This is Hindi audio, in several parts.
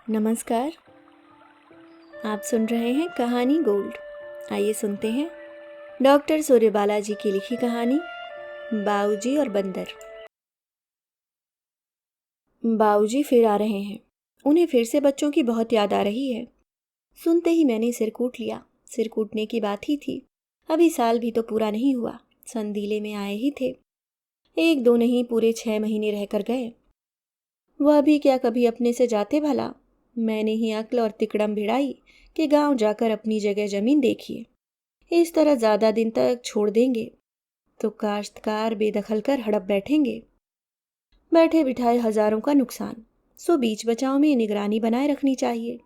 नमस्कार। आप सुन रहे हैं कहानी गोल्ड। आइए सुनते हैं डॉक्टर सूर्यबाला जी की लिखी कहानी बाऊजी और बंदर। बाऊजी फिर आ रहे हैं। उन्हें फिर से बच्चों की बहुत याद आ रही है। सुनते ही मैंने सिर कूट लिया। सिर कूटने की बात ही थी। अभी साल भी तो पूरा नहीं हुआ। संदीले में आए ही थे। 1-2 नहीं, पूरे 6 महीने रहकर गए। वह भी क्या कभी अपने से जाते भला। मैंने ही अक्ल और तिकड़म भिड़ाई कि गांव जाकर अपनी जगह जमीन देखिए। इस तरह ज्यादा दिन तक छोड़ देंगे तो काश्तकार बेदखल कर हड़प बैठेंगे। बैठे बिठाए हजारों का नुकसान। सो बीच बचाव में निगरानी बनाए रखनी चाहिए।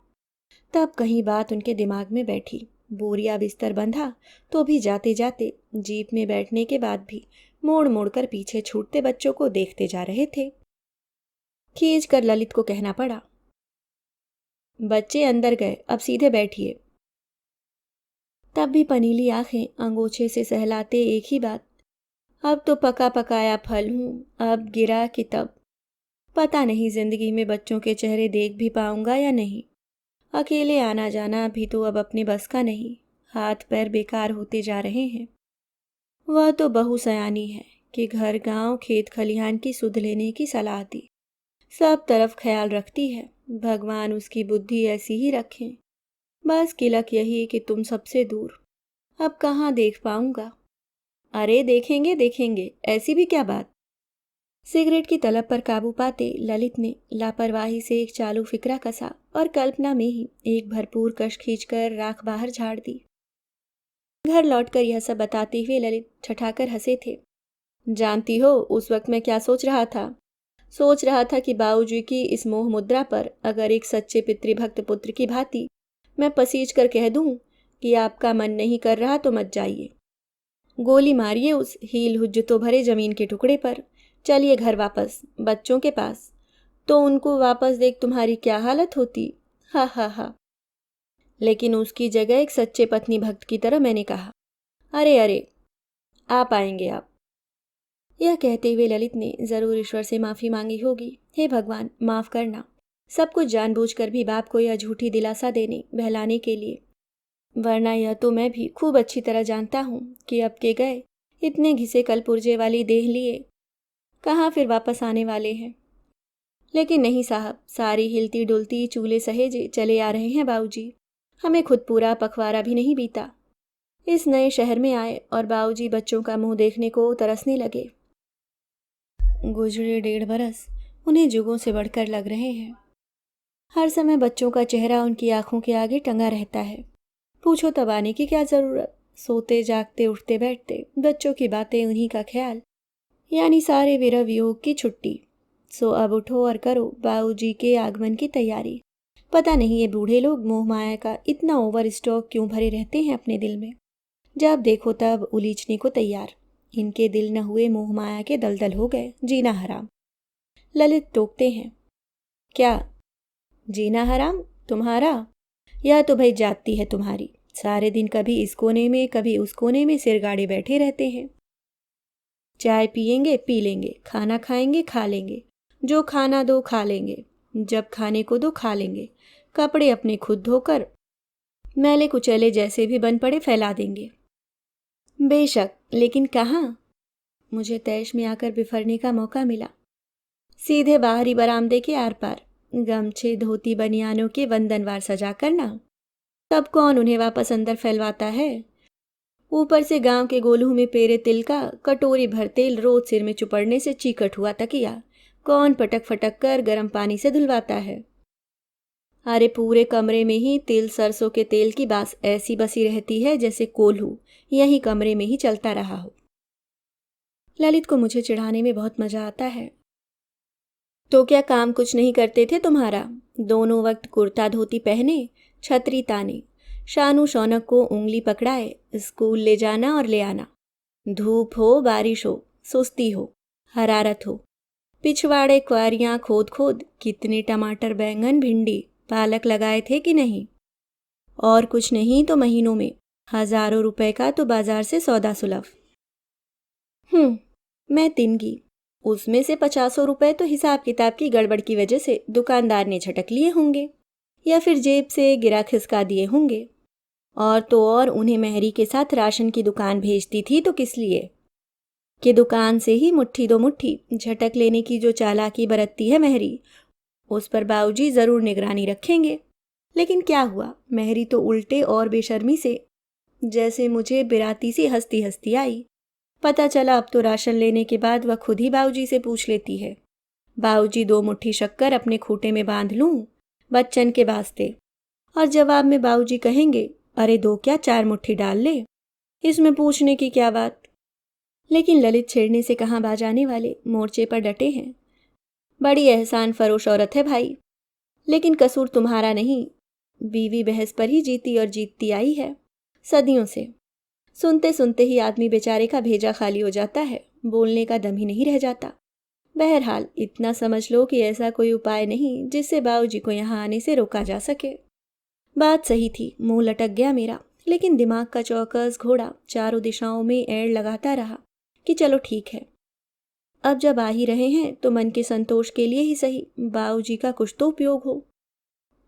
तब कहीं बात उनके दिमाग में बैठी। बोरिया बिस्तर बंधा तो भी जाते जाते जीप में बैठने के बाद भी मोड़ मोड़ कर पीछे छूटते बच्चों को देखते जा रहे थे। खींच कर ललित को कहना पड़ा, बच्चे अंदर गए, अब सीधे बैठिए। तब भी पनीली आंखें अंगोछे से सहलाते एक ही बात, अब तो पका पकाया फल हूं, अब गिरा कि तब। पता नहीं जिंदगी में बच्चों के चेहरे देख भी पाऊंगा या नहीं। अकेले आना जाना भी तो अब अपने बस का नहीं। हाथ पैर बेकार होते जा रहे हैं। वह तो बहू सयानी है कि घर गांव खेत खलिहान की सुध लेने की सलाह दी। सब तरफ ख्याल रखती है। भगवान उसकी बुद्धि ऐसी ही रखें। बस किलक यही कि तुम सबसे दूर। अब कहाँ देख पाऊंगा। अरे देखेंगे देखेंगे, ऐसी भी क्या बात। सिगरेट की तलब पर काबू पाते ललित ने लापरवाही से एक चालू फिक्रा कसा और कल्पना में ही एक भरपूर कश खींचकर राख बाहर झाड़ दी। घर लौटकर यह सब बताते हुए ललित ठठाकर हंसे थे। जानती हो उस वक्त मैं क्या सोच रहा था? सोच रहा था कि बाबूजी की इस मोह मुद्रा पर अगर एक सच्चे पितृभक्त पुत्र की भांति मैं पसीज कर कह दूं कि आपका मन नहीं कर रहा तो मत जाइए। गोली मारिए उस हील हुज्जतों भरे जमीन के टुकड़े पर। चलिए घर वापस, बच्चों के पास। तो उनको वापस देख तुम्हारी क्या हालत होती। हा हा हा। लेकिन उसकी जगह एक सच्चे पत्नी भक्त की तरह मैंने कहा, अरे अरे, आप आएंगे आप। यह कहते हुए ललित ने जरूर ईश्वर से माफी मांगी होगी। हे भगवान, माफ करना। सब कुछ जानबूझकर भी बाप को यह झूठी दिलासा देने बहलाने के लिए। वरना यह तो मैं भी खूब अच्छी तरह जानता हूँ कि अब के गए इतने घिसे कल पुर्जे वाली देह लिए कहाँ फिर वापस आने वाले हैं। लेकिन नहीं साहब, सारी हिलती डुलती चूल्हे सहेजे चले आ रहे हैं बाबूजी। हमें खुद पूरा पखवाड़ा भी नहीं बीता। इस नए शहर में आए और बाबूजी बच्चों का मुंह देखने को तरसने लगे। गुजरे 1.5 बरस उन्हें जुगों से बढ़कर लग रहे हैं। हर समय बच्चों का चेहरा उनकी आंखों के आगे टंगा रहता है। पूछो तब आने की क्या जरूरत। सोते जागते उठते बैठते बच्चों की बातें, उन्हीं का ख्याल, यानी सारे विरह वियोग की छुट्टी। सो अब उठो और करो बाबूजी के आगमन की तैयारी। पता नहीं ये बूढ़े लोग मोह माया का इतना ओवर स्टॉक क्यों भरे रहते हैं अपने दिल में। जब देखो तब उलीचने को तैयार। इनके दिल न हुए मोह माया के दलदल हो गए, जीना हराम। ललित टोकते हैं, क्या जीना हराम तुम्हारा? यह तो भाई जाती है तुम्हारी। सारे दिन कभी इस कोने में कभी उस कोने में सिर गाड़े बैठे रहते हैं। चाय पियेंगे पी लेंगे, खाना खाएंगे खा लेंगे, जो खाना दो खा लेंगे, जब खाने को दो खा लेंगे। कपड़े अपने खुद धोकर मैले कुचैले जैसे भी बन पड़े फैला देंगे। बेशक, लेकिन कहाँ? मुझे तैश में आकर बिफरने का मौका मिला। सीधे बाहरी बरामदे के आर पार गमछे धोती बनियानों के वंदनवार सजा करना। तब कौन उन्हें वापस अंदर फैलवाता है। ऊपर से गांव के गोलू में पेरे तिल का कटोरी भर तेल रोज सिर में चुपड़ने से चीकट हुआ तकिया कौन पटक फटक कर गर्म पानी से धुलवाता है। अरे पूरे कमरे में ही तिल सरसों के तेल की बास ऐसी बसी रहती है जैसे कोल्हू यही कमरे में ही चलता रहा हो। ललित को मुझे चिढ़ाने में बहुत मजा आता है। तो क्या काम कुछ नहीं करते थे तुम्हारा? दोनों वक्त कुर्ता धोती पहने, छतरी ताने, शानू शौनक को उंगली पकड़ाए स्कूल ले जाना और ले आना। धूप हो बारिश हो, सुस्ती हो हरारत हो, पिछवाड़े क्वारियां खोद खोद कितने टमाटर बैंगन भिंडी पालक लगाए थे कि नहीं। और कुछ नहीं तो महीनों में हजारों रुपए का तो बाजार से सौदा सुलभ। मैं तिनगी। उसमें से 50 रुपए तो हिसाब किताब की गड़बड़ की वजह से दुकानदार ने झटक लिए होंगे। या फिर जेब से गिरा खिसका दिए होंगे। और तो और उन्हें मेहरी के साथ राशन की दुकान भेजती थी तो किस लिए? कि दुकान से ही मुट्ठी दो मुट्ठी झटक लेने की जो चालाकी बरतती है मेहरी, उस पर बाबूजी जरूर निगरानी रखेंगे। लेकिन क्या हुआ, मेहरी तो उल्टे और बेशर्मी से जैसे मुझे बिराती सी हंसती हंसती आई। पता चला अब तो राशन लेने के बाद वह खुद ही बाबूजी से पूछ लेती है, बाबूजी 2 मुट्ठी शक्कर अपने खूंटे में बांध लूं बच्चन के वास्ते? और जवाब में बाबूजी कहेंगे, अरे 2 क्या 4 मुट्ठी डाल ले, इसमें पूछने की क्या बात। लेकिन ललित छेड़ने से कहाँ बाज आने वाले, मोर्चे पर डटे हैं। बड़ी एहसान फरोश औरत है भाई, लेकिन कसूर तुम्हारा नहीं, बीवी बहस पर ही जीती और जीतती आई है सदियों से। सुनते सुनते ही आदमी बेचारे का भेजा खाली हो जाता है, बोलने का दम ही नहीं रह जाता। बहरहाल इतना समझ लो कि ऐसा कोई उपाय नहीं जिससे बाबूजी को यहाँ आने से रोका जा सके। बात सही थी, मुंह लटक गया मेरा, लेकिन दिमाग का चौकस घोड़ा चारों दिशाओं में एड़ लगाता रहा कि चलो ठीक है, अब जब आ ही रहे हैं तो मन के संतोष के लिए ही सही बाबूजी का कुछ तो उपयोग हो।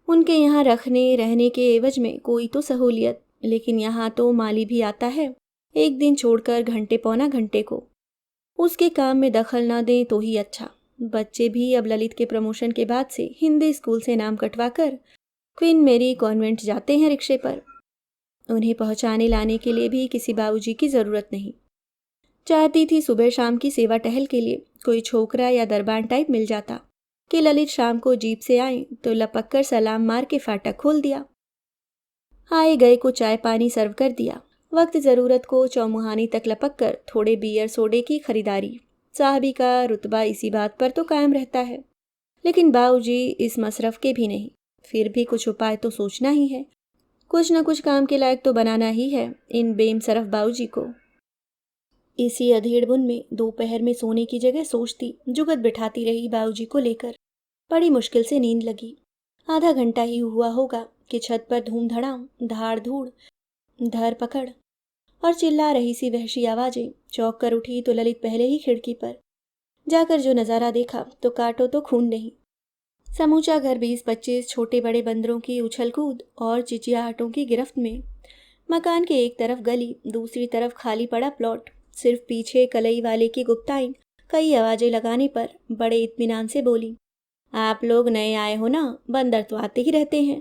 उनके यहाँ रखने रहने के एवज में कोई तो सहूलियत, लेकिन यहाँ तो माली भी आता है एक दिन छोड़कर घंटे पौना घंटे को। उसके काम में दखल ना दें तो ही अच्छा। बच्चे भी अब ललित के प्रमोशन के बाद से हिंदी स्कूल से नाम कटवाकर क्वीन मेरी कॉन्वेंट जाते हैं रिक्शे पर। उन्हें पहुंचाने लाने के लिए भी किसी बाबूजी की ज़रूरत नहीं। चाहती थी सुबह शाम की सेवा टहल के लिए कोई छोकरा या दरबान टाइप मिल जाता कि ललित शाम को जीप से आए तो लपक कर सलाम मार के फाटक खोल दिया, आए गए को चाय पानी सर्व कर दिया, वक्त ज़रूरत को चौमुहानी तक लपक कर थोड़े बियर सोडे की खरीदारी। साहबी का रुतबा इसी बात पर तो कायम रहता है। लेकिन बाबूजी इस मसरफ के भी नहीं, फिर भी कुछ उपाय तो सोचना ही है, कुछ न कुछ काम के लायक तो बनाना ही है इन बेमसरफ बाबूजी को। इसी अधेड़ बुन में दोपहर में सोने की जगह सोचती जुगत बिठाती रही बाबूजी को लेकर। बड़ी मुश्किल से नींद लगी। आधा घंटा ही हुआ होगा कि छत पर धूम धड़ाम धाड़ धूड़ धर पकड़ और चिल्ला रही सी वहशी आवाजें। चौंक कर उठी तो ललित पहले ही खिड़की पर जाकर जो नज़ारा देखा तो काटो तो खून नहीं। समूचा घर 20-25 छोटे बड़े बंदरों की उछल कूद और चिचियाहटों की गिरफ्त में। मकान के एक तरफ गली, दूसरी तरफ खाली पड़ा प्लॉट। सिर्फ पीछे कलई वाले की गुप्ताइन कई आवाजें लगाने पर बड़े इत्मीनान से बोली, आप लोग नए आए हो ना, बंदर तो आते ही रहते हैं।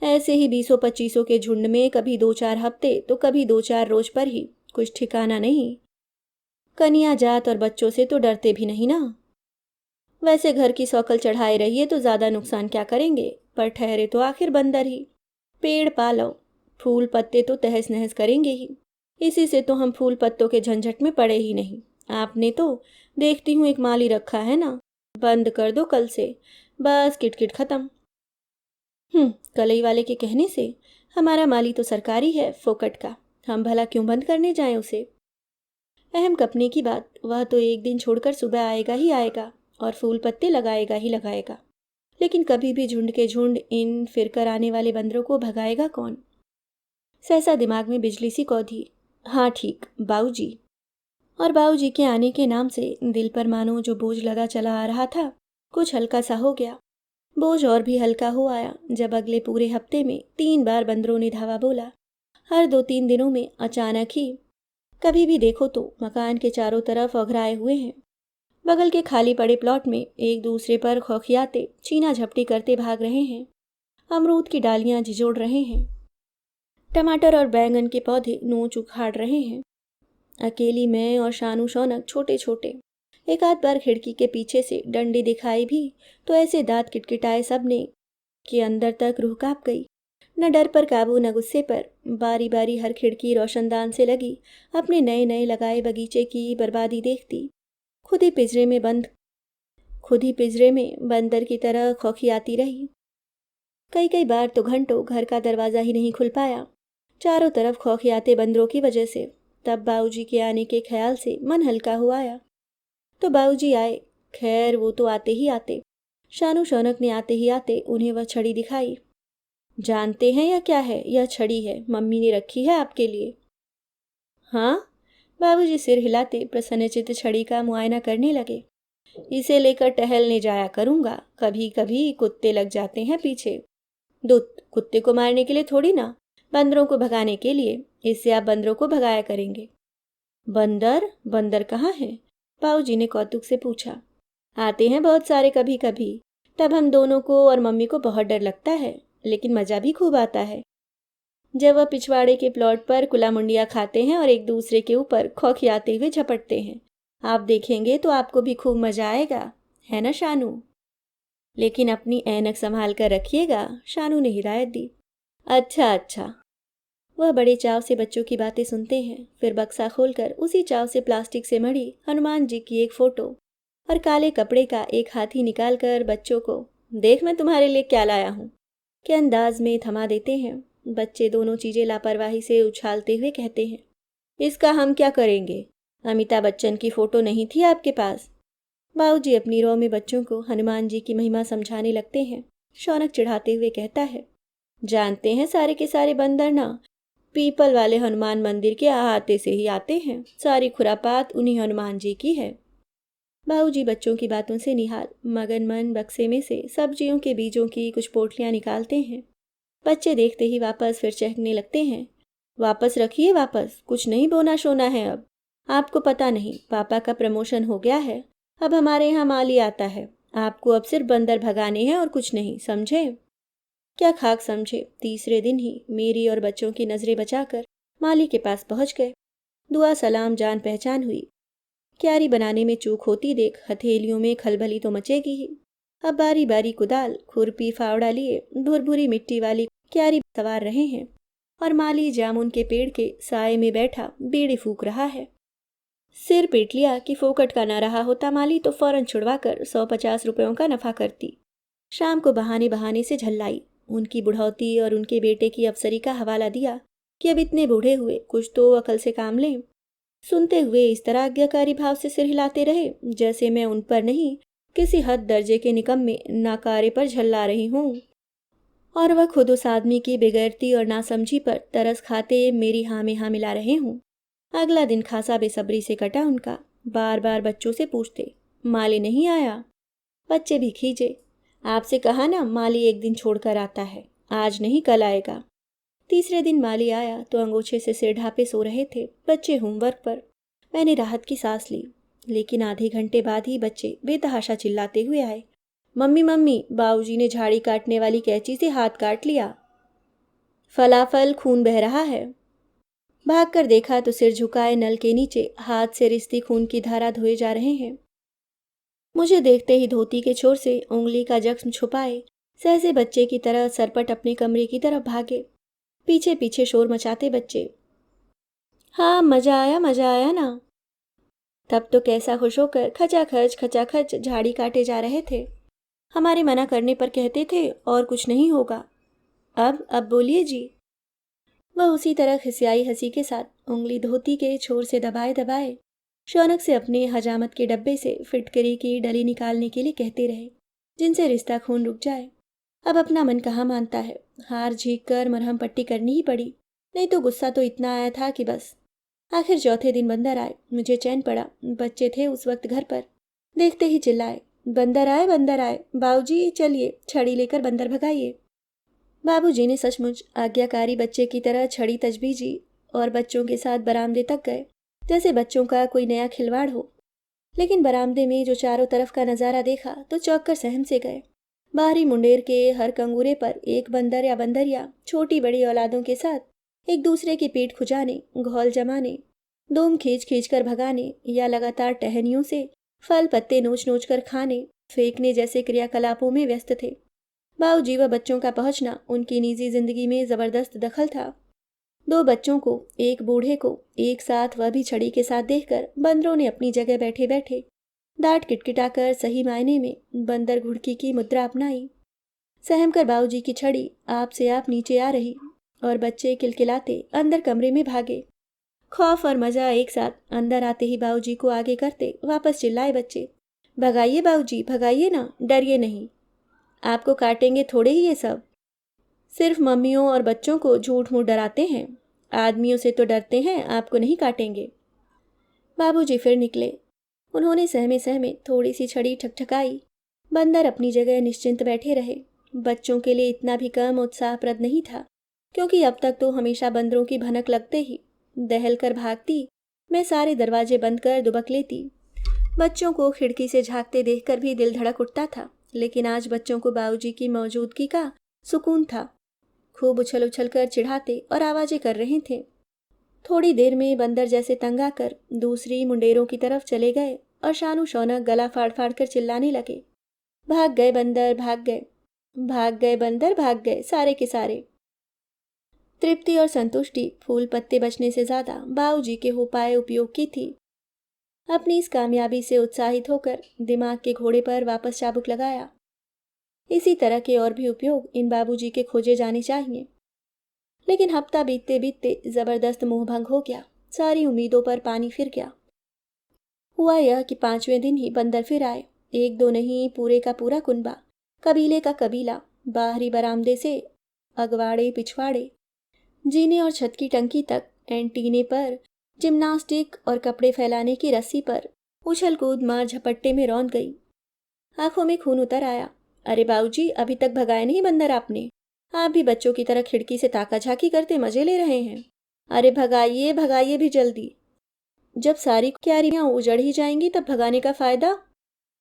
ऐसे ही 20-25 के झुंड में कभी 2-4 हफ्ते तो कभी 2-4 रोज पर ही, कुछ ठिकाना नहीं। कनिया जात और बच्चों से तो डरते भी नहीं ना। वैसे घर की सौकल चढ़ाए रहिए तो ज़्यादा नुकसान क्या करेंगे, पर ठहरे तो आखिर बंदर ही। पेड़ पालो, फूल पत्ते तो तहस नहस करेंगे ही, इसी से तो हम फूल पत्तों के झंझट में पड़े ही नहीं। आपने तो देखती हूँ एक माली रखा है ना, बंद कर दो कल से, बस किटकिट खत्म। कलई वाले के कहने से हमारा माली तो सरकारी है फोकट का, हम भला क्यों बंद करने जाएं उसे। अहम कपने की बात, वह तो एक दिन छोड़कर सुबह आएगा ही आएगा और फूल पत्ते लगाएगा ही लगाएगा, लेकिन कभी भी झुंड के झुंड इन फिरकर आने वाले बंदरों को भगाएगा कौन। सहसा दिमाग में बिजली सी कौधी, हाँ ठीक, बाबूजी। और बाबूजी के आने के नाम से दिल पर मानो जो बोझ लगा चला आ रहा था कुछ हल्का सा हो गया। बोझ और भी हल्का हो आया जब अगले पूरे हफ्ते में 3 बार बंदरों ने धावा बोला। हर 2-3 दिनों में अचानक ही। कभी भी देखो तो मकान के चारों तरफ अघराए हुए हैं। बगल के खाली पड़े प्लॉट में एक दूसरे पर खौखियाते चीना झपटी करते भाग रहे हैं। अमरूद की डालियां झिझोड़ रहे हैं। टमाटर और बैंगन के पौधे नोच उखाड़ रहे हैं। अकेली मैं और शानू शौनक छोटे छोटे। एक आध बार खिड़की के पीछे से डंडी दिखाई भी तो ऐसे दांत किटकिटाए सबने कि अंदर तक रूह कांप गई। न डर पर काबू न गुस्से पर। बारी बारी हर खिड़की रोशनदान से लगी अपने नए नए लगाए बगीचे की बर्बादी देखती। खुद ही पिंजरे में बंदर की तरह खौखियाती रही। कई कई बार तो घंटों घर का दरवाज़ा ही नहीं खुल पाया, चारों तरफ खौखियाते बंदरों की वजह से। तब बाबूजी के आने के ख्याल से मन हल्का हो आया। तो बाबूजी आए। खैर वो तो आते ही आते। शानू शौनक ने आते ही आते उन्हें वह छड़ी दिखाई। जानते हैं या क्या है? यह छड़ी है, मम्मी ने रखी है आपके लिए। हाँ? बाबूजी सिर हिलाते प्रसन्नचित्त छड़ी का मुआयना करने लगे। इसे लेकर टहलने जाया करूंगा, कभी कभी कुत्ते लग जाते हैं पीछे। दूत कुत्ते को मारने के लिए थोड़ी ना, बंदरों को भगाने के लिए। इससे आप बंदरों को भगाया करेंगे। बंदर? बंदर कहाँ है? बाबूजी ने कौतुक से पूछा। आते हैं बहुत सारे कभी कभी, तब हम दोनों को और मम्मी को बहुत डर लगता है, लेकिन मज़ा भी खूब आता है। जब वह पिछवाड़े के प्लॉट पर कुला मुंडिया खाते हैं और एक दूसरे के ऊपर खौखियाते हुए झपटते हैं। आप देखेंगे तो आपको भी खूब मज़ा आएगा, है ना शानू? लेकिन अपनी ऐनक संभाल कर रखिएगा, शानू ने हिदायत दी। अच्छा अच्छा। वह बड़े चाव से बच्चों की बातें सुनते हैं, फिर बक्सा खोलकर उसी चाव से प्लास्टिक से मढ़ी हनुमान जी की एक फोटो और काले कपड़े का एक हाथी निकालकर बच्चों को, देख मैं तुम्हारे लिए क्या लाया हूँ, के अंदाज में थमा देते हैं। बच्चे दोनों चीजें लापरवाही से उछालते हुए कहते हैं, इसका हम क्या करेंगे? अमिताभ बच्चन की फोटो नहीं थी आपके पास? बाबूजी अपनी रो में बच्चों को हनुमान जी की महिमा समझाने लगते हैं। शौनक चिढ़ाते हुए कहता है, जानते हैं सारे के सारे बंदर ना पीपल वाले हनुमान मंदिर के अहाते से ही आते हैं। सारी खुरापात उन्हीं हनुमान जी की है। बाबूजी बच्चों की बातों से निहाल मगन मन बक्से में से सब्जियों के बीजों की कुछ पोटलियां निकालते हैं। बच्चे देखते ही वापस फिर चहकने लगते हैं। वापस रखिए, वापस, कुछ नहीं बोना शोना है अब। आपको पता नहीं, पापा का प्रमोशन हो गया है, अब हमारे यहाँ माली आता है। आपको अब सिर्फ बंदर भगाने हैं और कुछ नहीं, समझे? क्या खाक समझे, तीसरे दिन ही मेरी और बच्चों की नजरें बचाकर माली के पास पहुंच गए। दुआ सलाम जान पहचान हुई। क्यारी बनाने में चूक होती देख हथेलियों में खलबली तो मचेगी ही। अब बारी बारी कुदाल खुरपी फावड़ा लिए भुरभुरी मिट्टी वाली क्यारी सवार रहे हैं और माली जामुन के पेड़ के साए में बैठा बीड़ी फूक रहा है। सिर पीट लिया कि फोकट का न रहा होता माली तो फौरन छुड़वाकर 150 रुपयों का नफा करती। शाम को बहाने बहाने से झल्लाई, उनकी बुढ़ौती और उनके बेटे की अफसरी का हवाला दिया कि अब इतने बूढ़े हुए कुछ तो अकल से काम लें। सुनते हुए इस तरह आज्ञाकारी भाव से सिर हिलाते रहे जैसे मैं उन पर नहीं, किसी हद दर्जे के निकम्मे नाकारे पर झल्ला रही हूँ और वह खुद उस आदमी की बेगैरती और नासमझी पर तरस खाते मेरी हाँ में हाँ मिला रहे हूँ। अगला दिन खासा बेसब्री से कटा उनका। बार बार बच्चों से पूछते, माली नहीं आया? बच्चे भी खींचे, आपसे कहा ना माली एक दिन छोड़कर आता है, आज नहीं कल आएगा। तीसरे दिन माली आया तो अंगोछे से सिर ढापे सो रहे थे बच्चे होमवर्क पर। मैंने राहत की सांस ली, लेकिन आधे घंटे बाद ही बच्चे बेतहाशा चिल्लाते हुए आए, मम्मी मम्मी, बाबूजी ने झाड़ी काटने वाली कैंची से हाथ काट लिया। फलाफल खून बह रहा है। भागकर देखा तो सिर झुकाए नल के नीचे हाथ से रिश्ती खून की धारा धोए जा रहे हैं। मुझे देखते ही धोती के छोर से उंगली का जख्म छुपाए सहसे बच्चे की तरह सरपट अपने कमरे की तरफ भागे। पीछे पीछे शोर मचाते बच्चे, हाँ मजा आया ना। तब तो कैसा खुश होकर खचाखच झाड़ी काटे जा रहे थे। हमारे मना करने पर कहते थे और कुछ नहीं होगा। अब बोलिए जी। वह उसी तरह खिसियाई हंसी के साथ उंगली धोती के छोर से दबाए दबाए शौनक से अपने हजामत के डब्बे से फिटकरी की डली निकालने के लिए कहते रहे, जिनसे रिश्ता खून रुक जाए। अब अपना मन कहाँ मानता है, हार झीक कर मरहम पट्टी करनी ही पड़ी, नहीं तो गुस्सा तो इतना आया था कि बस। आखिर चौथे दिन बंदर आए, मुझे चैन पड़ा। बच्चे थे उस वक्त घर पर, देखते ही चिल्लाए, बंदर आए, बाबूजी चलिए छड़ी लेकर बंदर भगाइए। बाबूजी ने सचमुच आज्ञाकारी बच्चे की तरह छड़ी तजबीजी और बच्चों के साथ बरामदे तक गए, जैसे बच्चों का कोई नया खिलवाड़ हो। लेकिन बरामदे में जो चारों तरफ का नज़ारा देखा तो चौंक कर सहम से गए। बाहरी मुंडेर के हर कंगूरे पर एक बंदर या बंदरिया छोटी बड़ी औलादों के साथ एक दूसरे की पीठ खुजाने, घौल जमाने, दोम खींच खींच कर भगाने या लगातार टहनियों से फल पत्ते नोच नोच कर खाने फेंकने जैसे क्रियाकलापों में व्यस्त थे। बाबूजी व बच्चों का पहुंचना उनकी निजी जिंदगी में जबरदस्त दखल था। दो बच्चों को, एक बूढ़े को एक साथ, वह भी छड़ी के साथ देखकर बंदरों ने अपनी जगह बैठे बैठे दांत किटकिटाकर सही मायने में बंदर घुड़की की मुद्रा अपनाई। सहम कर बाबूजी की छड़ी आप से आप नीचे आ रही और बच्चे किलकिलाते अंदर कमरे में भागे। खौफ और मजा एक साथ अंदर आते ही बाबूजी को आगे करते वापस चिल्लाए बच्चे, भगाइए बाबूजी, भगाइए ना, डरिए नहीं, आपको काटेंगे थोड़े ही ये सब। सिर्फ मम्मियों और बच्चों को झूठ मूठ डराते हैं, आदमियों से तो डरते हैं, आपको नहीं काटेंगे। बाबूजी फिर निकले। उन्होंने सहमे सहमे थोड़ी सी छड़ी ठकठकाई। बंदर अपनी जगह निश्चिंत बैठे रहे। बच्चों के लिए इतना भी कम उत्साहप्रद नहीं था, क्योंकि अब तक तो हमेशा बंदरों की भनक लगते ही दहल कर भागती मैं सारे दरवाजे बंद कर दुबक लेती। बच्चों को खिड़की से झांकते देखकर भी दिल धड़क उठता था, लेकिन आज बच्चों को बाबूजी की मौजूदगी का सुकून था। खूब उछल उछल कर चिढ़ाते और आवाजें कर रहे थे। थोड़ी देर में बंदर जैसे तंग आकर दूसरी मुंडेरों की तरफ चले गए और शानू शौनक गला फाड़ फाड़ कर चिल्लाने लगे, भाग गए बंदर, भाग गए, भाग गए बंदर, भाग गए सारे के सारे। तृप्ति और संतुष्टि फूल पत्ते बचने से ज्यादा बाबूजी के हो पाए उपयोग की थी। अपनी इस कामयाबी से उत्साहित होकर दिमाग के घोड़े पर वापस चाबुक लगाया। इसी तरह के और भी उपयोग इन बाबूजी के खोजे जाने चाहिए। लेकिन हफ्ता बीतते बीतते जबरदस्त मोहभंग हो गया। सारी उम्मीदों पर पानी फिर गया। हुआ यह कि 5वें दिन ही बंदर फिर आए। एक दो नहीं, पूरे का पूरा कुनबा, कबीले का कबीला, बाहरी बरामदे से अगवाड़े पिछवाड़े, जीने और छत की टंकी तक, एंटीने पर जिम्नास्टिक और कपड़े फैलाने की रस्सी पर उछल कूद मार झपट्टे में रौंद गई। आंखों में खून उतर आया। अरे बाबूजी, अभी तक भगाए नहीं बंदर आपने? आप भी बच्चों की तरह खिड़की से ताका झाकी करते मजे ले रहे हैं। अरे भगाइए भगाइए भी जल्दी। जब सारी क्यारियां उजड़ ही जाएंगी तब भगाने का फायदा।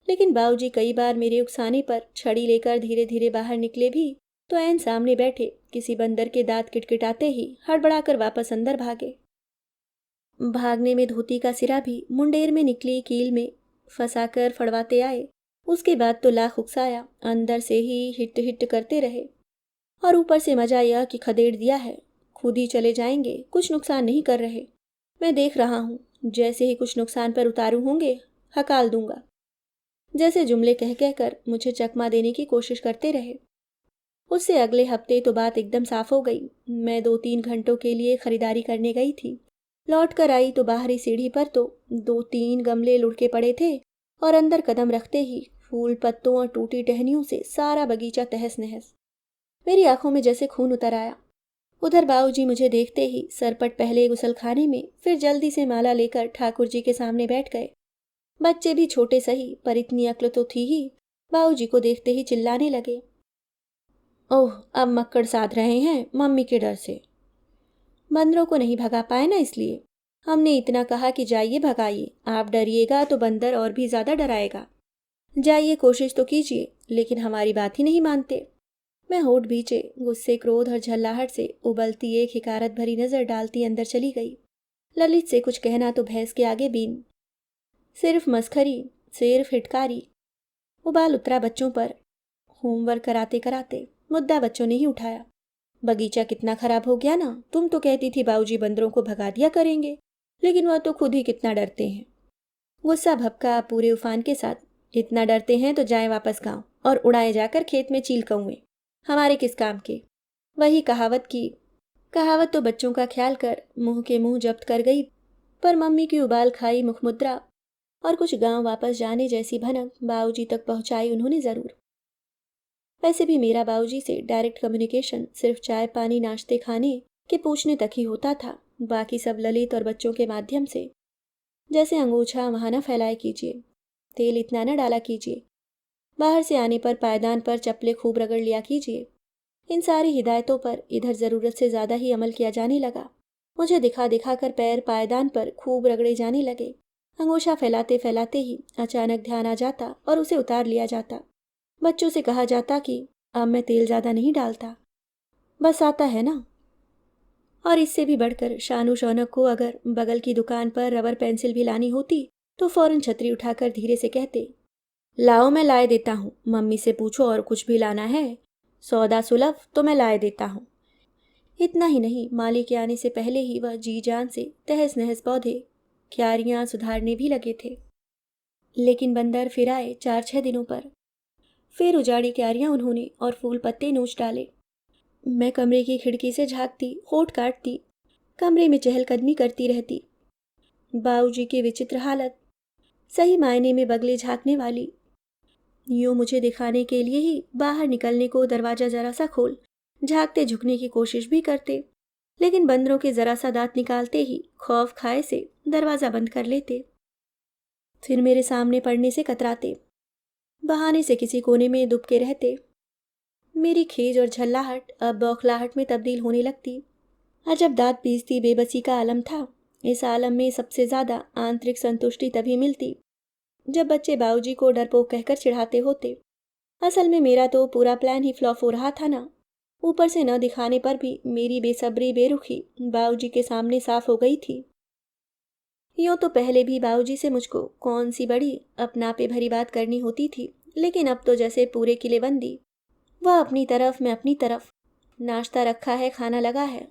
लेकिन बाबूजी कई बार मेरे उकसाने पर छड़ी लेकर धीरे धीरे बाहर निकले भी तो ऐन सामने बैठे किसी बंदर के दांत किटकिटाते ही हड़बड़ाकर वापस अंदर भागे। भागने में धोती का सिरा भी मुंडेर में निकली कील में फंसाकर फड़वाते आए। उसके बाद तो लाख उकसाया, अंदर से ही हिट हिट करते रहे। और ऊपर से मजा यह कि खदेड़ दिया है, खुद ही चले जाएंगे, कुछ नुकसान नहीं कर रहे। मैं देख रहा हूँ, जैसे ही कुछ नुकसान पर उतारू होंगे हकाल दूंगा। जैसे जुमले कह कहकर मुझे चकमा देने की कोशिश करते रहे। उससे अगले हफ्ते तो बात एकदम साफ हो गई। मैं 2-3 घंटों के लिए खरीदारी करने गई थी। लौट कर आई तो बाहरी सीढ़ी पर तो 2-3 गमले लुढ़के पड़े थे और अंदर कदम रखते ही फूल पत्तों और टूटी टहनियों से सारा बगीचा तहस नहस। मेरी आंखों में जैसे खून उतर आया। उधर बाबूजी मुझे देखते ही सरपट पहले गुसलखाने में, फिर जल्दी से माला लेकर ठाकुर जी के सामने बैठ गए। बच्चे भी छोटे सही पर इतनी अक्ल तो थी ही, बाबूजी को देखते ही चिल्लाने लगे, ओह अब मक्कड़ साध रहे हैं मम्मी के डर से। बंदरों को नहीं भगा पाए ना, इसलिए हमने इतना कहा कि जाइए भगाइए, आप डरिएगा तो बंदर और भी ज्यादा डराएगा। जाइए कोशिश तो कीजिए, लेकिन हमारी बात ही नहीं मानते। मैं होठ भींचे गुस्से क्रोध और झल्लाहट से उबलती एक हिकारत भरी नजर डालती अंदर चली गई। ललित से कुछ कहना तो भैंस के आगे बीन। सिर्फ मस्खरी, सिर्फ हिटकारी। उबाल उतरा बच्चों पर। होमवर्क कराते कराते मुद्दा बच्चों ने ही उठाया। बगीचा कितना खराब हो गया ना, तुम तो कहती थी बाबूजी बंदरों को भगा दिया करेंगे, लेकिन वह तो खुद ही कितना डरते हैं। गुस्सा भभका पूरे उफान के साथ। इतना डरते हैं तो जाएं वापस गांव और उड़ाए जाकर खेत में चील कौए, हमारे किस काम के। वही कहावत तो बच्चों का ख्याल कर मुंह के मुंह जब्त कर गई, पर मम्मी की उबाल खाई मुखमुद्रा और कुछ गांव वापस जाने जैसी भनक बाबूजी तक पहुंचाई उन्होंने जरूर। वैसे भी मेरा बाबूजी से डायरेक्ट कम्युनिकेशन सिर्फ चाय पानी नाश्ते खाने के पूछने तक ही होता था, बाकी सब ललित और बच्चों के माध्यम से। जैसे अंगूछा वहां न फैलाए कीजिए, तेल इतना न डाला कीजिए, बाहर से आने पर पायदान पर चप्पलें खूब रगड़ लिया कीजिए। इन सारी हिदायतों पर इधर ज़रूरत से ज़्यादा ही अमल किया जाने लगा। मुझे दिखा दिखा कर पैर पायदान पर खूब रगड़े जाने लगे। अंगूठा फैलाते फैलाते ही अचानक ध्यान आ जाता और उसे उतार लिया जाता। बच्चों से कहा जाता कि अब मैं तेल ज़्यादा नहीं डालता, बस आता है ना। और इससे भी बढ़कर शानू शौनक को अगर बगल की दुकान पर रबर पेंसिल भी लानी होती तो फौरन छतरी उठाकर धीरे से कहते, लाओ मैं लाए देता हूँ, मम्मी से पूछो और कुछ भी लाना है, सौदा सुलभ तो मैं लाए देता हूँ। इतना ही नहीं, माली के आने से पहले ही वह जी जान से तहस नहस पौधे क्यारियां सुधारने भी लगे थे। लेकिन बंदर फिर आए 4-6 दिनों पर। फिर उजाड़ी क्यारियां उन्होंने और फूल पत्ते नोच डाले। मैं कमरे की खिड़की से झांकती, होठ काटती, कमरे में चहलकदमी करती रहती। बाबूजी की विचित्र हालत, सही मायने में बगले झांकने वाली। यूं मुझे दिखाने के लिए ही बाहर निकलने को दरवाजा जरा सा खोल झांकते झुकने की कोशिश भी करते, लेकिन बंदरों के जरा सा दांत निकालते ही खौफ खाए से दरवाजा बंद कर लेते। फिर मेरे सामने पड़ने से कतराते, बहाने से किसी कोने में दुबके रहते। मेरी खीज और झल्लाहट अब बौखलाहट में तब्दील होने लगती। अजब दांत पीसती बेबसी का आलम था। इस आलम में सबसे ज़्यादा आंतरिक संतुष्टि तभी मिलती जब बच्चे बाऊजी को डरपोक कहकर चिढ़ाते होते। असल में मेरा तो पूरा प्लान ही फ्लॉप हो रहा था ना। ऊपर से न दिखाने पर भी मेरी बेसब्री बेरुखी बाऊजी के सामने साफ हो गई थी। यूँ तो पहले भी बाऊजी से मुझको कौन सी बड़ी अपनापे भरी बात करनी होती थी, लेकिन अब तो जैसे पूरे किलेबंदी। वह अपनी तरफ, मैं अपनी तरफ। नाश्ता रखा है, खाना लगा है।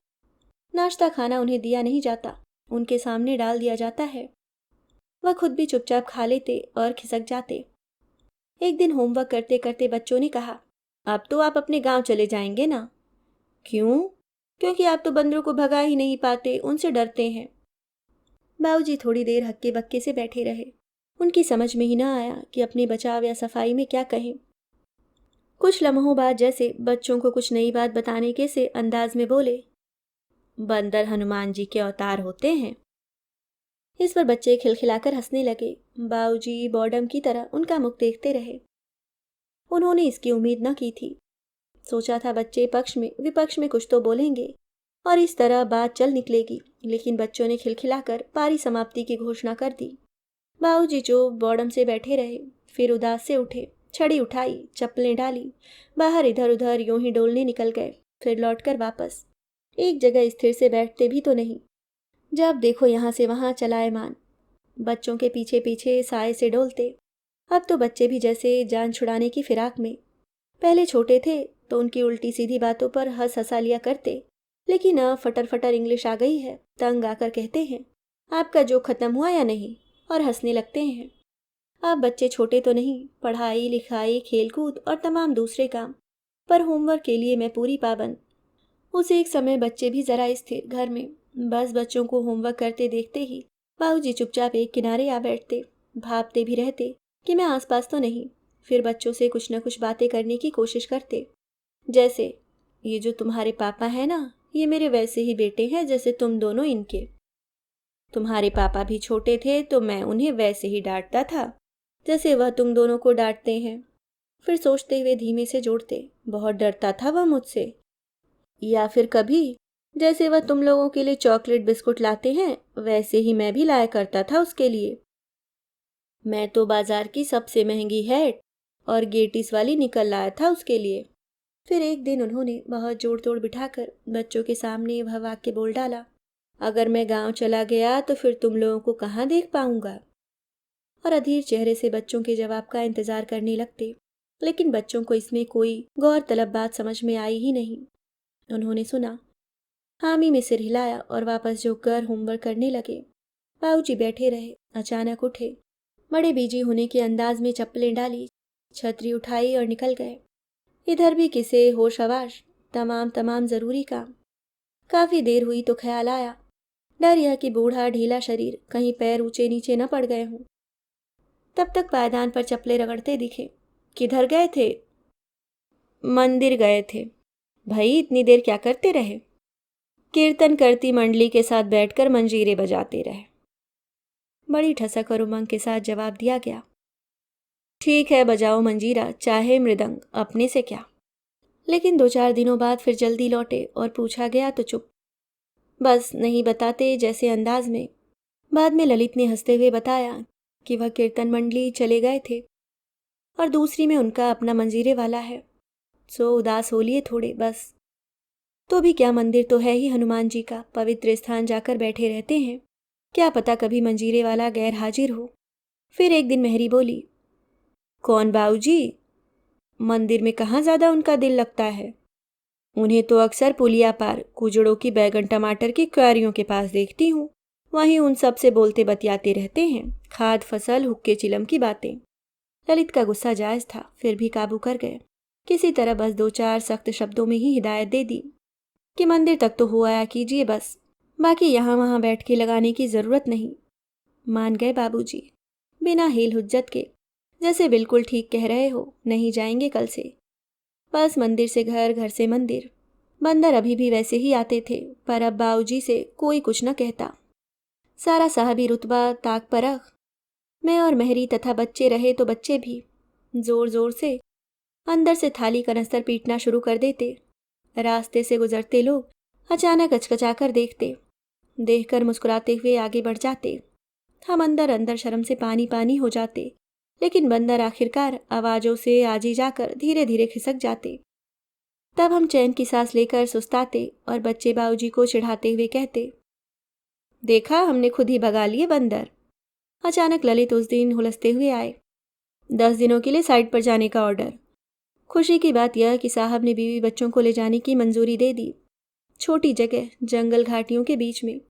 नाश्ता खाना उन्हें दिया नहीं जाता, उनके सामने डाल दिया जाता है। वह खुद भी चुपचाप खा लेते और खिसक जाते। एक दिन होमवर्क करते करते बच्चों ने कहा, अब तो आप अपने गांव चले जाएंगे ना? क्यों? क्योंकि आप तो बंदरों को भगा ही नहीं पाते, उनसे डरते हैं। बाबूजी थोड़ी देर हक्के बक्के से बैठे रहे। उनकी समझ में ही ना आया कि अपने बचाव या सफाई में क्या कहें। कुछ लम्हों बाद जैसे बच्चों को कुछ नई बात बताने के से अंदाज में बोले, बंदर हनुमान जी के अवतार होते हैं। इस पर बच्चे खिलखिलाकर हंसने लगे। बाबूजी बॉर्डम की तरह उनका मुख देखते रहे। उन्होंने इसकी उम्मीद न की थी। सोचा था बच्चे पक्ष में विपक्ष में कुछ तो बोलेंगे और इस तरह बात चल निकलेगी, लेकिन बच्चों ने खिलखिलाकर पारी समाप्ति की घोषणा कर दी। बाबूजी जो बॉर्डम से बैठे रहे, फिर उदास से उठे, छड़ी उठाई, चप्पलें डाली, बाहर इधर उधर यूं ही डोलने निकल गए, फिर लौटकर वापस। एक जगह स्थिर से बैठते भी तो नहीं, जब देखो यहाँ से वहाँ चलाएमान। बच्चों के पीछे पीछे साए से डोलते। अब तो बच्चे भी जैसे जान छुड़ाने की फिराक में। पहले छोटे थे तो उनकी उल्टी सीधी बातों पर हंस हंसा लिया करते, लेकिन अब फटर फटर इंग्लिश आ गई है। तंग आकर कहते हैं, आपका जो खत्म हुआ या नहीं, और हंसने लगते हैं। अब बच्चे छोटे तो नहीं, पढ़ाई लिखाई खेलकूद और तमाम दूसरे काम, पर होमवर्क के लिए मैं पूरी पाबंद। उस एक समय बच्चे भी जरा स्थिर घर में। बस बच्चों को होमवर्क करते देखते ही बाबूजी चुपचाप एक किनारे आ बैठते, भापते भी रहते कि मैं आसपास तो नहीं। फिर बच्चों से कुछ न कुछ बातें करने की कोशिश करते, जैसे, ये जो तुम्हारे पापा हैं ना, ये मेरे वैसे ही बेटे हैं जैसे तुम दोनों इनके। तुम्हारे पापा भी छोटे थे तो मैं उन्हें वैसे ही डांटता था जैसे वह तुम दोनों को डांटते हैं। फिर सोचते हुए धीमे से जोड़ते, बहुत डरता था वह मुझसे। या फिर कभी जैसे वह तुम लोगों के लिए चॉकलेट बिस्कुट लाते हैं, वैसे ही मैं भी लाया करता था उसके लिए। मैं तो बाजार की सबसे महंगी हैट और गेटिस वाली निकल लाया था उसके लिए। फिर एक दिन उन्होंने बहुत जोड़ तोड़ बिठाकर बच्चों के सामने वह वाक्य बोल डाला, अगर मैं गांव चला गया तो फिर तुम लोगों को कहाँ देख पाऊंगा। और अधीर चेहरे से बच्चों के जवाब का इंतजार करने लगते, लेकिन बच्चों को इसमें कोई गौरतलब बात समझ में आई ही नहीं। उन्होंने सुना, हामी में सिर हिलाया और वापस झुककर होमवर्क करने लगे। बाबूजी बैठे रहे, अचानक उठे, बड़े बिजी होने के अंदाज में चप्पलें डाली, छतरी उठाई और निकल गए। इधर भी किसे होश हवाश, तमाम ज़रूरी काम। काफ़ी देर हुई तो ख्याल आया, डर यह कि बूढ़ा ढीला शरीर कहीं पैर ऊंचे नीचे न पड़ गए हों। तब तक पायदान पर चप्पलें रगड़ते दिखे। किधर गए थे? मंदिर गए थे। भाई इतनी देर क्या करते रहे? कीर्तन करती मंडली के साथ बैठकर मंजीरे बजाते रहे। बड़ी ठसक और उमंग के साथ जवाब दिया गया, ठीक है बजाओ मंजीरा चाहे मृदंग, अपने से क्या। लेकिन 2-4 दिनों बाद फिर जल्दी लौटे और पूछा गया तो चुप, बस नहीं बताते जैसे अंदाज में। बाद में ललित ने हंसते हुए बताया कि वह कीर्तन मंडली चले गए थे और दूसरी में उनका अपना मंजीरे वाला है, सो उदास हो लिए थोड़े बस। तो भी क्या, मंदिर तो है ही हनुमान जी का, पवित्र स्थान जाकर बैठे रहते हैं, क्या पता कभी मंजीरे वाला गैर हाजिर हो। फिर एक दिन मेहरी बोली, कौन बाऊजी? मंदिर में कहाँ ज़्यादा उनका दिल लगता है। उन्हें तो अक्सर पुलिया पार कुजड़ों की बैगन टमाटर की क्यारियों के पास देखती हूँ, वहीं उन सब से बोलते बतियाते रहते हैं, खाद फसल हुक्के चिलम की बातें। ललित का गुस्सा जायज़ था, फिर भी काबू कर गए। किसी तरह बस 2-4 सख्त शब्दों में ही हिदायत दे दी कि मंदिर तक तो हो आया कीजिए बस, बाकी यहाँ वहाँ बैठ के लगाने की ज़रूरत नहीं। मान गए बाबूजी, बिना हील हुज्जत के, जैसे बिल्कुल ठीक कह रहे हो, नहीं जाएंगे कल से। बस मंदिर से घर, घर से मंदिर। बंदर अभी भी वैसे ही आते थे, पर अब बाऊजी से कोई कुछ न कहता। सारा साहबी रुतबा ताक परख। मैं और मेहरी तथा बच्चे रहे तो बच्चे भी जोर जोर से अंदर से थाली कनस्तर पीटना शुरू कर देते। रास्ते से गुजरते लोग अचानक अचकचाकर देखते, देखकर मुस्कुराते हुए आगे बढ़ जाते। हम अंदर अंदर शर्म से पानी पानी हो जाते, लेकिन बंदर आखिरकार आवाज़ों से आजी जाकर धीरे धीरे खिसक जाते। तब हम चैन की सांस लेकर सुस्ताते और बच्चे बाबूजी को चिढ़ाते हुए कहते, देखा, हमने खुद ही भगा लिए बंदर। अचानक ललित उस दिन हुलसते हुए आए। 10 दिनों के लिए साइड पर जाने का ऑर्डर। खुशी की बात यह कि साहब ने बीवी बच्चों को ले जाने की मंजूरी दे दी। छोटी जगह, जंगल घाटियों के बीच में।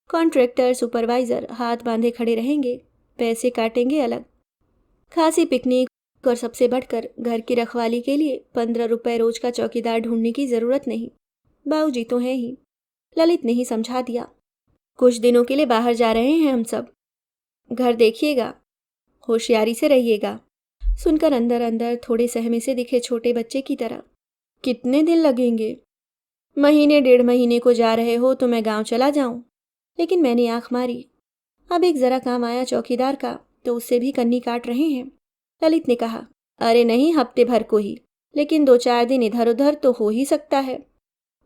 कॉन्ट्रैक्टर सुपरवाइजर हाथ बांधे खड़े रहेंगे, पैसे काटेंगे अलग। खासी पिकनिक और सबसे बढ़कर घर की रखवाली के लिए 15 रुपए रोज का चौकीदार ढूंढने की ज़रूरत नहीं। बाबूजी तो हैं ही। ललित ने ही समझा दिया। कुछ दिनों के लिए बाहर जा रहे हैं हम सब। घर देखिएगा, होशियारी से रहिएगा। सुनकर अंदर अंदर थोड़े सहमे से दिखे छोटे बच्चे की तरह। कितने दिन लगेंगे? महीने 1.5 महीने को जा रहे हो तो मैं गांव चला जाऊं। लेकिन मैंने आंख मारी। अब एक जरा काम आया चौकीदार का, तो उससे भी कन्नी काट रहे हैं। ललित ने कहा, अरे नहीं, हफ्ते भर को ही, लेकिन 2-4 दिन इधर उधर तो हो ही सकता है।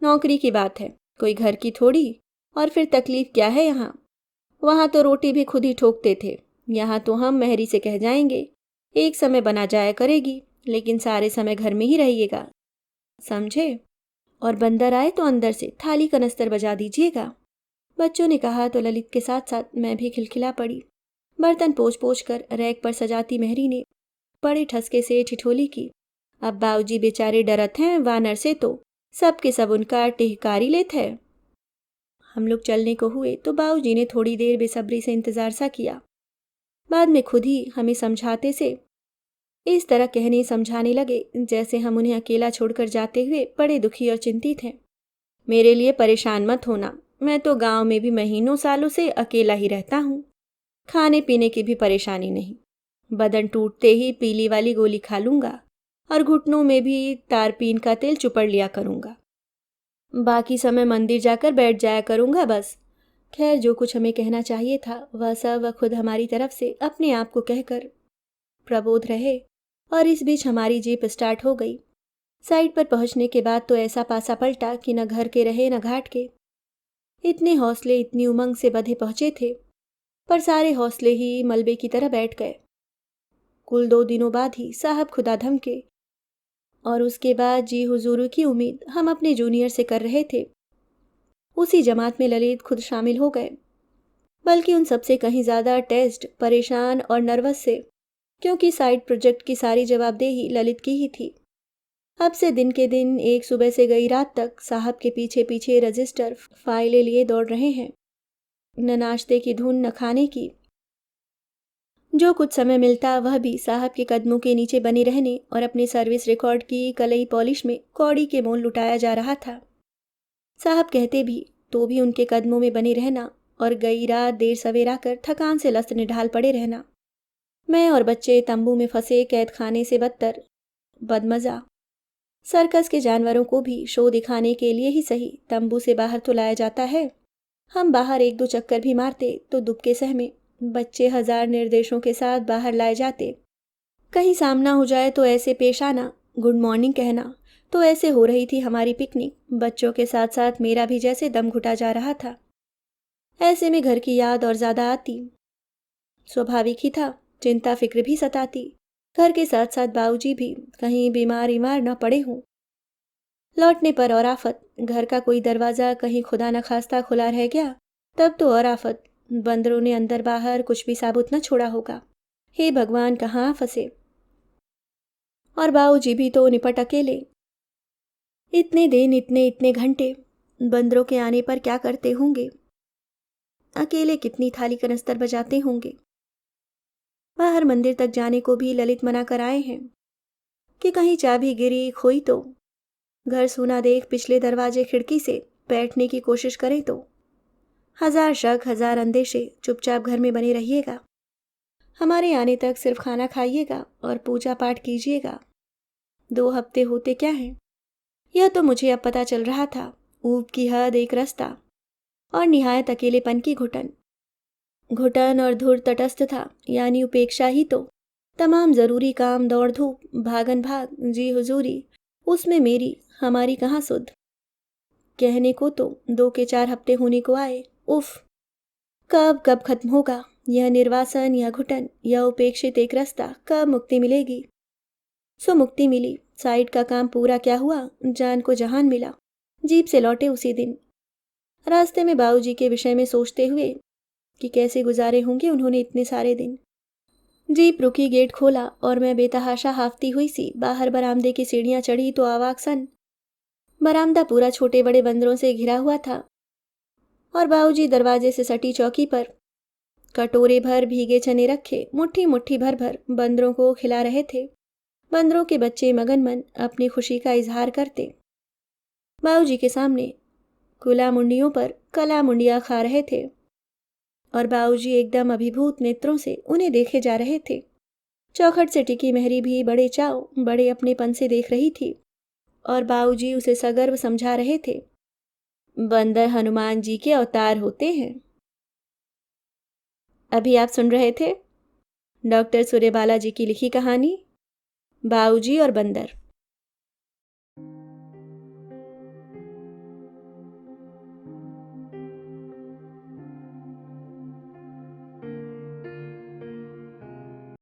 नौकरी की बात है, कोई घर की थोड़ी। और फिर तकलीफ क्या है यहाँ? वहाँ तो रोटी भी खुद ही ठोकते थे, यहाँ तो हम मेहरी से कह जाएंगे, एक समय बना जाया करेगी, लेकिन सारे समय घर में ही रहिएगा, समझे? और बंदर आए तो अंदर से थाली कनस्तर बजा दीजिएगा। बच्चों ने कहा तो ललित के साथ साथ मैं भी खिलखिला पड़ी। बर्तन पोंछ पोंछ कर रैक पर सजाती मेहरी ने बड़े ठसके से ठिठोली की, अब बाबूजी बेचारे डरत हैं वानर से, तो सब के सब उनका टिहकारी लेत है। हम लोग चलने को हुए तो बाबूजी ने थोड़ी देर बेसब्री से इंतजार सा किया। बाद में खुद ही हमें समझाते से इस तरह कहने समझाने लगे जैसे हम उन्हें अकेला छोड़कर जाते हुए बड़े दुखी और चिंतित हैं। मेरे लिए परेशान मत होना, मैं तो गांव में भी महीनों सालों से अकेला ही रहता हूँ। खाने पीने की भी परेशानी नहीं। बदन टूटते ही पीली वाली गोली खा लूंगा और घुटनों में भी तारपीन का तेल चुपड़ लिया करूंगा। बाकी समय मंदिर जाकर बैठ जाया करूंगा बस। खैर, जो कुछ हमें कहना चाहिए था वह सब खुद हमारी तरफ से अपने आप को कहकर प्रबोध रहे। और इस बीच हमारी जीप स्टार्ट हो गई। साइड पर पहुंचने के बाद तो ऐसा पासा पलटा कि न घर के रहे न घाट के। इतने हौसले इतनी उमंग से बंधे पहुंचे थे, पर सारे हौसले ही मलबे की तरह बैठ गए। कुल 2 दिनों बाद ही साहब खुदा धमके, और उसके बाद जी हुजूर की उम्मीद हम अपने जूनियर से कर रहे थे। उसी जमात में ललित खुद शामिल हो गए, बल्कि उन सबसे कहीं ज़्यादा टेस्ट, परेशान और नर्वस से, क्योंकि साइड प्रोजेक्ट की सारी जवाबदेही ललित की ही थी। अब से दिन के दिन, एक सुबह से गई रात तक साहब के पीछे पीछे रजिस्टर फाइलें लिए दौड़ रहे हैं। न नाश्ते की धुन, न खाने की। जो कुछ समय मिलता वह भी साहब के कदमों के नीचे बने रहने और अपने सर्विस रिकॉर्ड की कलई पॉलिश में कौड़ी के मोल लुटाया जा रहा था। साहब कहते भी तो भी उनके कदमों में बने रहना और गई रात देर सवेरा कर थकान से लस्त निढाल पड़े रहना। मैं और बच्चे तंबू में फंसे कैद खाने से बदतर, बदमजा। सर्कस के जानवरों को भी शो दिखाने के लिए ही सही तंबू से बाहर तो लाया जाता है। हम बाहर 1-2 चक्कर भी मारते तो दुबके सहमे बच्चे 1000 निर्देशों के साथ बाहर लाए जाते। कहीं सामना हो जाए तो ऐसे पेश आना, गुड मॉर्निंग कहना। तो ऐसे हो रही थी हमारी पिकनिक। बच्चों के साथ साथ मेरा भी जैसे दम घुटा जा रहा था। ऐसे में घर की याद और ज़्यादा आती। स्वाभाविक ही था, चिंता फिक्र भी सताती। घर के साथ साथ बाबूजी भी कहीं बीमार ईमार न पड़े हों। लौटने पर और आफत, घर का कोई दरवाज़ा कहीं खुदा न खास्ता खुला रह गया, तब तो और आफत। बंदरों ने अंदर बाहर कुछ भी साबुत न छोड़ा होगा। हे भगवान, कहाँ फंसे। और बाबूजी भी तो निपट अकेले। इतने दिन, इतने इतने घंटे बंदरों के आने पर क्या करते होंगे। अकेले कितनी थाली कनस्तर बजाते होंगे। बाहर मंदिर तक जाने को भी ललित मना कर आए हैं कि कहीं चाबी गिरी खोई तो। घर सूना देख पिछले दरवाजे खिड़की से बैठने की कोशिश करें तो। 1000 शक, 1000 अंदेशे। चुपचाप घर में बने रहिएगा। हमारे आने तक सिर्फ खाना खाइएगा और पूजा पाठ कीजिएगा। 2 हफ्ते होते क्या हैं। यह तो मुझे अब पता चल रहा था। ऊब की हद, एक रास्ता और निहायत अकेलेपन की घुटन। घुटन और धुर तटस्थ था, यानी उपेक्षा ही तो। तमाम ज़रूरी काम, दौड़ धूप, भागन भाग, जी हुजूरी, उसमें मेरी हमारी कहाँ सुध। कहने को तो 2 के 4 हफ्ते होने को आए। उफ, कब कब खत्म होगा यह निर्वासन या घुटन या उपेक्षित एक रास्ता, कब मुक्ति मिलेगी। सो मुक्ति मिली, साइड का काम पूरा क्या हुआ, जान को जहान मिला। जीप से लौटे उसी दिन। रास्ते में बाबूजी के विषय में सोचते हुए कि कैसे गुजारे होंगे उन्होंने इतने सारे दिन। जीप रुकी, गेट खोला और मैं बेतहाशा हाफती हुई सी बाहर बरामदे की सीढ़ियां चढ़ी तो अवाक सन। बरामदा पूरा छोटे बड़े बंदरों से घिरा हुआ था और बाबूजी दरवाजे से सटी चौकी पर कटोरे भर भीगे चने रखे मुट्ठी मुट्ठी भर भर बंदरों को खिला रहे थे। बंदरों के बच्चे मगन मन अपनी खुशी का इजहार करते बाबूजी के सामने कुला मुंडियों पर कला मुंडिया खा रहे थे और बाबूजी एकदम अभिभूत नेत्रों से उन्हें देखे जा रहे थे। चौखट से टिकी मेहरी भी बड़े चाव बड़े अपनेपन से देख रही थी और बाबूजी उसे सगर्व समझा रहे थे। बंदर हनुमान जी के अवतार होते हैं। अभी आप सुन रहे थे डॉक्टर सूर्यबाला जी की लिखी कहानी बाबूजी और बंदर।